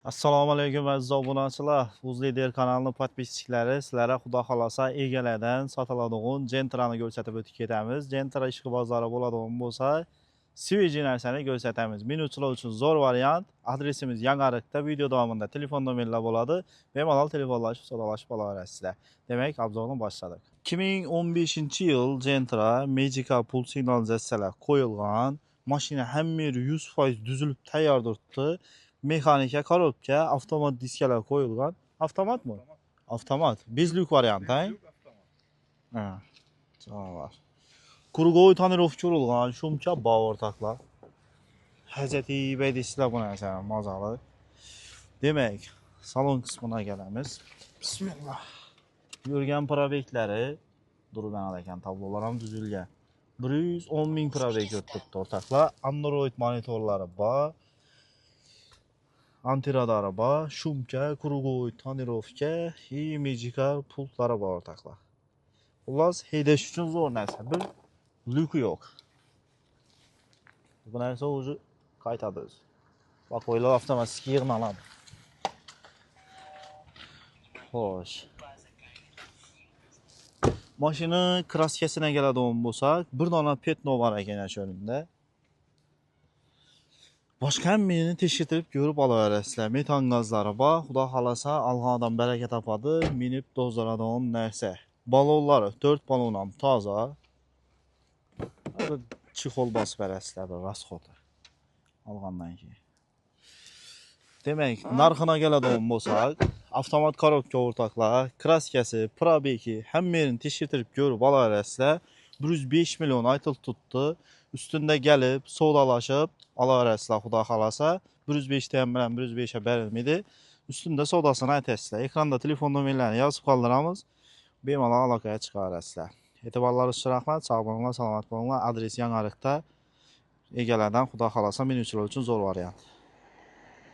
Assalomu alaykum aziz obunachilar. Uzlider kanalining podpischiklari, sizlarga xudo xolasa egalardan sotiladigan Gentrani ko'rsatib o'tib ketamiz. Gentra ishqi bozori bo'ladigan bo'lsa, sveji narsani ko'rsatamiz. Minutchilar uchun zo'r variant. Adresimiz Yangiariqda, video davomida telefon nomerlar bo'ladi. Bemalol telefonlashib, so'ralashib olaverasizlar. Demak, obzorni boshladik. 2015-yil Gentra Magical Pull signalizatsiyalar qo'yilgan. Mashina hamma yeri 100% tuzilib tayyor turibdi. Mexanika korobka, avtomat diskalar qo'yilgan. Avtomatmi? Avtomat. Bezlyuk variant, ha? Ha. Javob. Krugovoy tonirovka urilgan, shumcha bor o'rtoqlar. Hajati baydisizlar bu narsani mazali. Demak, salon qismiga kelamiz. Bismillah. Yurgan probeklari durgan ekan, tablolar ham tuzilgan. 110 ming probek o'tibdi o'rtoqlar. Android monitorlari bor. Antiradari bor, shumka, krugovoy tonirovka, magical pultlari bor o'rtoqlar. Xullas, haydash uchun zo'r narsa. Bir lyuki yo'q. Bu narsa o'zi qaytadi o'zi. Bak, o'ylab avtomatik yig'naladi. Xo'sh. Mashina kraskasina keladigan bo'lsak, bir dona petno bor ekan o'shanda. Boshqa hammani tekshirib ko'rib olaverasizlar. Metan gazlari bor. Xudo xolasa, alg'on odam baraka topadi, minib dozoradigan narsa. Balonlari 4 balon ham toza. Chixol bosib berasizlar bir rasxoti. Olgandan keyin. Demak, narxina keladigan bo'lsak, avtomat korobka o'rtoqlar, kraskasi, probeki hammani tekshirib ko'rib olaverasizlar. 105 million aytilib tutdi. Ustunda gelib, savdolashib olaverasizlar xudo xolasa. 105 dan bilan 105 ga berilmaydi. Ustunda savdosini aytasizlar. Ekranda telefon nomerlarini yozib qoldiramiz. Bemalol aloqaga chiqaverasizlar. E'tiborlaringiz uchun rahmat. Sog' bo'linglar, salomat bo'linglar. Adres Yangiariqda. Egalardan xudo xolasa menimcha uchun zo'r variant.